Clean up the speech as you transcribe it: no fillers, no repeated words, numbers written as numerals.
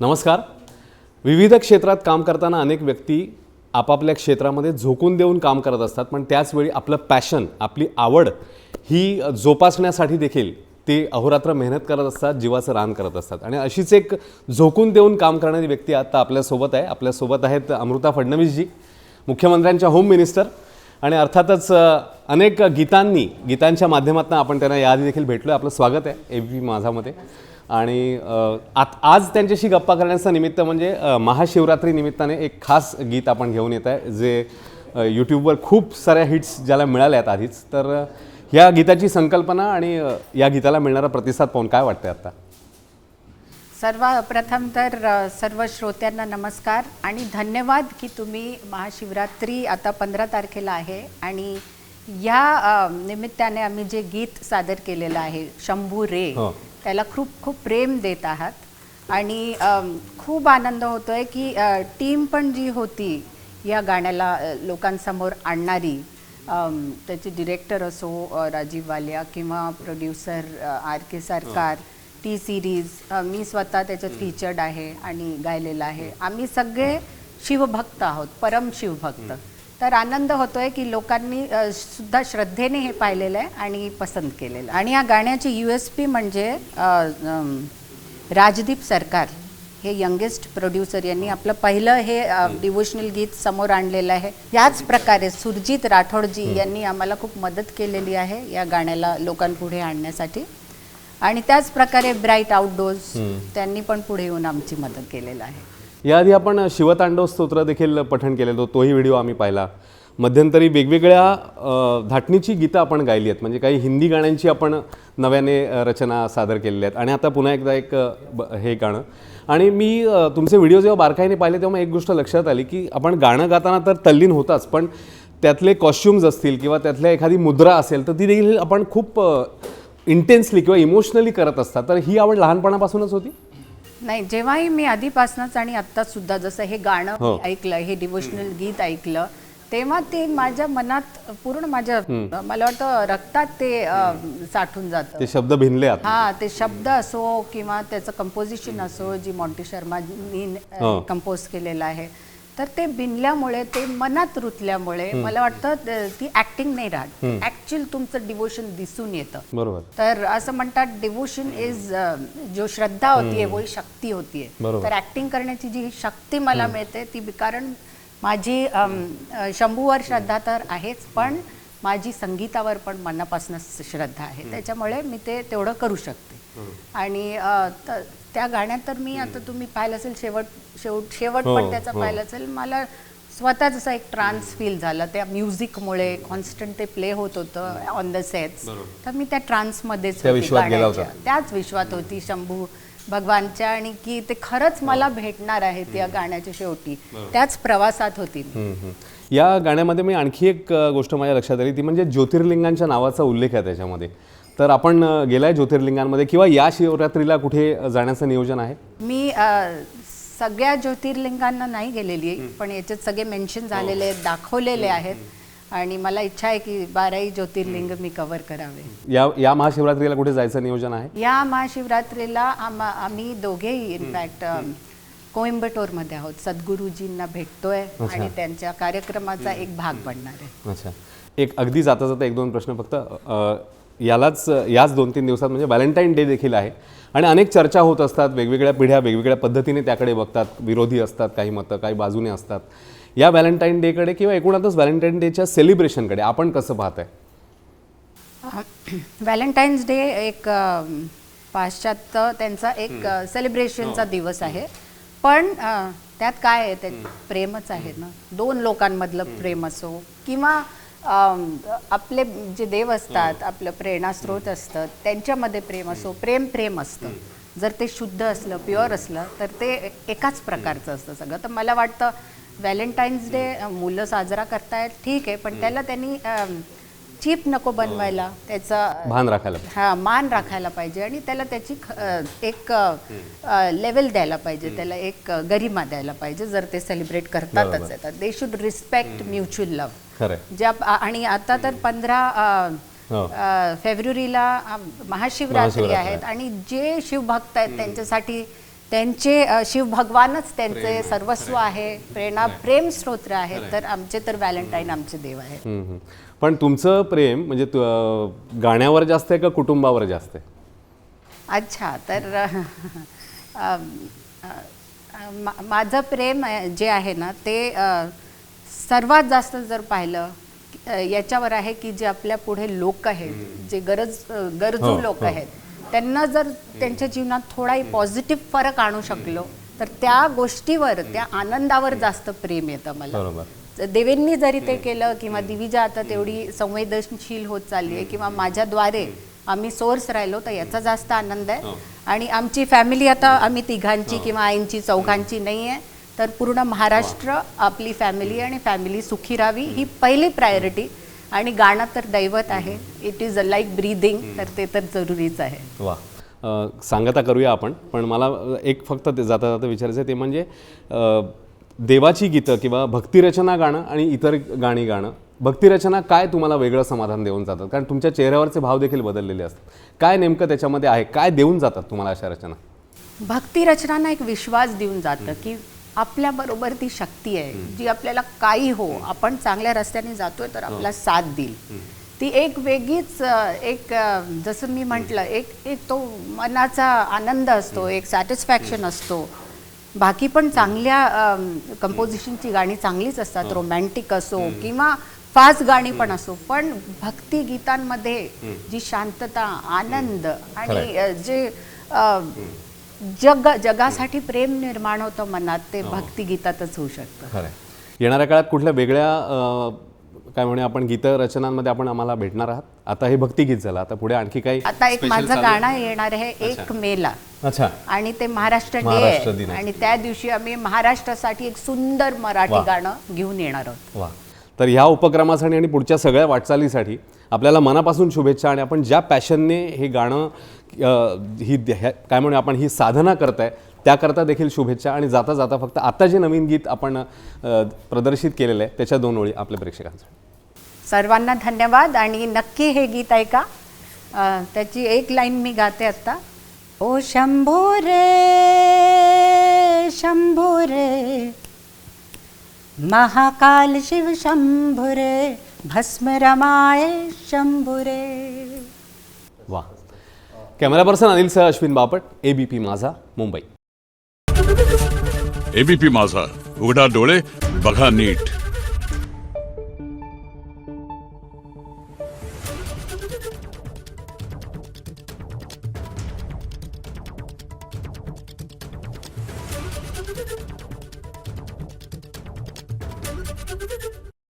नमस्कार. विविध क्षेत्रात काम करताना अनेक व्यक्ती आपापल्या क्षेत्रामध्ये झोकून देऊन काम करत असतात, पण त्याचवेळी आपलं पॅशन, आपली आवड ही जोपासण्यासाठी देखील ते अहोरात्र मेहनत करत असतात, जीवाचं रान करत असतात. आणि अशीच एक झोकून देऊन काम करणारी व्यक्ती आता आपल्यासोबत आहे. आपल्यासोबत आहेत अमृता फडणवीसजी, मुख्यमंत्र्यांच्या होम मिनिस्टर. आणि अर्थातच अनेक गीतांच्या माध्यमातून आपण त्यांना याआधी देखील भेटलो. आपलं स्वागत आहे ABP माझामध्ये. आणि आज त्यांच्याशी गप्पा करण्याचं निमित्त म्हणजे महाशिवरात्री निमित्ताने एक खास गीत आपण घेऊन येत आहे, जे यूट्यूबवर खूप साऱ्या हिट्स ज्याला मिळाल्या आहेत आधीच. तर या गीताची संकल्पना आणि या गीताला मिळणारा प्रतिसाद पाहून काय वाटतं आता? सर्वप्रथम तर सर्व श्रोत्यांना नमस्कार आणि धन्यवाद की तुम्ही महाशिवरात्री आता 15 तारखेला आहे आणि या निमित्ताने आम्ही जे गीत सादर केलेलं आहे शंभू रे, त्याला खूप खूप प्रेम देत आहात आणि खूप आनंद होतोय की टीम पण जी होती या गाण्याला लोकांसमोर आणणारी, त्याचे डिरेक्टर असो राजीव वालिया किंवा प्रोड्युसर RK सरकार, टी सिरीज, मी स्वतः त्याच्यात फीचर्ड आहे आणि गायलेलं आहे. आम्ही सगळे शिवभक्त आहोत, परम शिवभक्त. तर आनंद होतोय की लोकांनी सुद्धा श्रद्धेने हे पाहिलेलं आहे आणि पसंत केलेलं. आणि या गाण्याची USP म्हणजे राजदीप सरकार हे यंगेस्ट प्रोड्युसर यांनी आपलं पहिलं हे डिवोशनल गीत समोर आणलेलं आहे. याच प्रकारे सुरजित राठोडजी यांनी आम्हाला खूप मदत केलेली आहे या गाण्याला लोकांपुढे आणण्यासाठी. आणि त्याच प्रकारे ब्राईट आउटडोर्स त्यांनी पण पुढे येऊन आमची मदत केलेली आहे. याआधी आपण शिवतांडव स्तोत्र देखील पठण केलेलं, तोही व्हिडिओ आम्ही पाहिला. मध्यंतरी वेगवेगळ्या धाटणीची गीतं आपण गायली आहेत, म्हणजे काही हिंदी गाण्यांची आपण नव्याने रचना सादर केलेल्या आहेत. आणि आता पुन्हा एकदा एक हे गाणं. आणि मी तुमचे व्हिडिओ जेव्हा बारकाईने पाहिले तेव्हा एक गोष्ट लक्षात आली की आपण गाणं गाताना तर तल्लीन होताच, पण त्यातले कॉस्ट्युम्स असतील किंवा त्यातल्या एखादी मुद्रा असेल तर ती देखील आपण खूप इंटेन्सली किंवा इमोशनली करत असतात. तर ही आवड लहानपणापासूनच होती? नाही, जेव्हाही मी आधीपासूनच आणि आत्ता सुद्धा जसं हे गाणं ऐकलं, हे डिवोशनल गीत ऐकलं, तेव्हा ते माझ्या मनात पूर्ण मला वाटतं रक्तात ते साठून जातं. ते शब्द भिनले आता. हा, ते शब्द असो किंवा त्याचं कंपोजिशन असो, जी मॉन्टी शर्मानी कंपोज केलेलं आहे, तर ते बिनल्यामुळे, ते मनात रुतल्यामुळे मला वाटतं ती ऍक्टिंग नाही राहत, ऍक्च्युअल तुमचं डिवोशन दिसून येतं. बरोबर. तर असं म्हणतात डिवोशन इज जो श्रद्धा होतीये वही शक्ती होतीये. तर ऍक्टिंग करण्याची जी शक्ती मला मिळते ती कारण माझी शंभूवर श्रद्धा तर आहेच, पण माझी संगीतावर पण मनापासूनच श्रद्धा आहे. त्याच्यामुळे मी ते तेवढं करू शकते. आणि त्या गाण्यात तर मी आता तुम्ही पाहिलं असेल शेवट पण त्याचा पाहिलं असेल, मला स्वतः जसा एक ट्रान्स फील झाला त्या म्युझिकमुळे. कॉन्स्टंट ते प्ले होत होतं ऑन द सेट्स, तर मी त्या ट्रान्समध्येच त्याच विश्वात होती शंभू भगवानच्या, आणि की ते खरंच मला भेटणार आहे त्या गाण्याच्या शेवटी, त्याच प्रवासात होती. या गाण्यामध्ये मी आणखी एक गोष्ट माझ्या लक्षात आली, ती म्हणजे ज्योतिर्लिंगांच्या नावाचा उल्लेख आहे त्याच्यामध्ये. तर आपण गेलाय ज्योतिर्लिंगांमध्ये किंवा या शिवरात्रीला कुठे जाण्याचं नियोजन आहे? मी सगळ्या ज्योतिर्लिंगांना नाही गेलेली, पण याच्यात सगळे मेन्शन झालेले आहेत, दाखवलेले आहेत. आणि मला इच्छा आहे की 12ही ज्योतिर्लिंग मी कव्हर करावे. या महाशिवरात्रीला कुठे जायचं नियोजन आहे? या महाशिवरात्रीला आम्ही दोघेही इनफॅक्ट कोइंबतूरमध्ये आहोत. सद्गुरूजींना भेटतोय आणि त्यांच्या कार्यक्रमाचा एक भाग बनणार आहे. अच्छा. एक अगदी जाता जाता 1-2 प्रश्न फक्त. याच 2-3 दिवसात म्हणजे व्हॅलेंटाईन डे देखील आहे आणि अनेक चर्चा होत असतात. वेगवेगळ्या पिढ्या वेगवेगळ्या पद्धतीने त्याकडे बघतात. विरोधी असतात काही मतं, काही बाजूने असतात. या व्हॅलेंटाईन डेकडे किंवा एकूणच व्हॅलेंटाईन डेच्या सेलिब्रेशनकडे आपण कसं पाहताय? व्हॅलेंटाईन्स डे एक पाश्चात्य त्यांचा एक सेलिब्रेशनचा दिवस आहे, पण त्यात काय आहे, ते प्रेमच आहे ना. 2 लोकांमधलं प्रेम असो किंवा आपले जे देव असतात, आपलं प्रेरणास्रोत असतं, त्यांच्यामध्ये प्रेम असो, प्रेम असतं. जर ते शुद्ध असलं, प्युअर असलं, तर ते एकाच प्रकारचं असतं सगळं. तर मला वाटतं व्हॅलेंटाईन्स डे मुलं साजरा करतायत, ठीक आहे, पण त्याला त्यांनी चीप नको बनवायला, त्याचा मान राखायला पाहिजे आणि त्याला त्याची एक लेवल द्यायला पाहिजे, त्याला एक गरिमा द्यायला पाहिजे. जर ते सेलिब्रेट करतातच येतात, they should respect mutual love. आणि आता तर 15 फेब्रुवारीला महाशिवरात्री आहेत आणि जे शिवभक्त आहेत त्यांच्यासाठी त्यांचे शिव भगवानच त्यांचे सर्वस्व आहे, प्रेरणा प्रेम स्तोत्र आहे. तर आमचे तर व्हॅलेंटाईन आमचे देव आहेत. पण तुमचं प्रेम म्हणजे गाण्यावर जास्त आहे का कुटुंबावर जास्त आहे? अच्छा, तर माझं प्रेम जे आहे ना ते सर्वात जास्त जर पाहिलं याच्यावर आहे की जे आपल्या पुढे लोक आहेत, जे गरजू लोक आहेत, त्यांना जर त्यांच्या जीवनात थोडाही पॉझिटिव्ह फरक आणू शकलो तर त्या गोष्टीवर, त्या आनंदावर जास्त प्रेम येतं मला. बरोबर. देवेंनी जरी ते केलं किंवा दिविजा आता तेवढी संवेदनशील होत चालली आहे किंवा माझ्याद्वारे आम्ही सोर्स राहिलो तर याचा जास्त आनंद आहे. आणि आमची फॅमिली आता आम्ही तिघांची किंवा आईंची चौघांची नाही आहे, तर पूर्ण महाराष्ट्र आपली फॅमिली आणि फॅमिली सुखी राहावी ही पहिली प्रायोरिटी. आणि गाणं तर दैवत आहे, it is a like breathing, तर ते तर जरुरीच आहे. वा, सांगता करूया आपण, पण मला एक फक्त ते जाता जाता विचारायचं ते म्हणजे देवाची गीतं किंवा भक्तिरचना गाणं आणि इतर गाणी गाणं, भक्तिरचना काय तुम्हाला वेगळं समाधान देऊन जातात? कारण तुमच्या चेहऱ्यावरचे भाव देखील बदललेले असतात. काय नेमकं त्याच्यामध्ये आहे, काय देऊन जातात तुम्हाला अशा रचना? भक्ती रचनांना एक विश्वास देऊन जातं की आपल्याबरोबर ती शक्ती आहे जी आपल्याला काही हो, आपण चांगल्या रस्त्याने जातोय तर आपला साथ देईल. ती एक वेगळीच एक जसं मी म्हटलं एक तो मनाचा आनंद असतो, एक सॅटिस्फॅक्शन असतो. बाकी पण चांगल्या कंपोजिशनची गाणी चांगलीच असतात, रोमॅन्टिक असो किंवा फास्ट गाणी पण असो, पण भक्ती गीतांमध्ये जी शांतता, आनंद आणि जे जगासाठी प्रेम निर्माण होतं मनात, ते भक्ती गीतातच होऊ शकतं. खरं. येणाऱ्या काळात कुठल्या वेगळ्या काय म्हणे आपण गीत रचनांमध्ये आपण आम्हाला भेटणार आहात? आता हे भक्तिगीत झालं, आता पुढे आणखी काही? आता एक माझं गाणं येणार आहे 1 मेला. अच्छा. आणि ते महाराष्ट्र डे आहे आणि त्या दिवशी आम्ही महाराष्ट्रासाठी एक सुंदर मराठी गाणं घेऊन येणार आहोत. वा. तर ह्या उपक्रमासाठी आणि पुढच्या सगळ्या वाटचालीसाठी आपल्याला मनापासून शुभेच्छा. आणि आपण ज्या पॅशनने हे गाणं काय म्हणू आपण ही साधना करताय त्याकरता देखील शुभेच्छा. आणि जाता जाता फक्त आता जे नवीन गीत आपण प्रदर्शित केलेलं आहे त्याच्या 2 ओळी आपल्या प्रेक्षकांसाठी. सर्वांना धन्यवाद आणि नक्की हे गीत ऐका. त्याची एक लाईन मी गाते आता. ओ शंभो रे महाकाल शिव शंभो रे, भस्म रमाए शंभो रे. वा. कॅमेरा पर्सन अनिल सह अश्विन बापट, ABP माझा, मुंबई. ABP माझा, उघडा डोळे बघा नीट.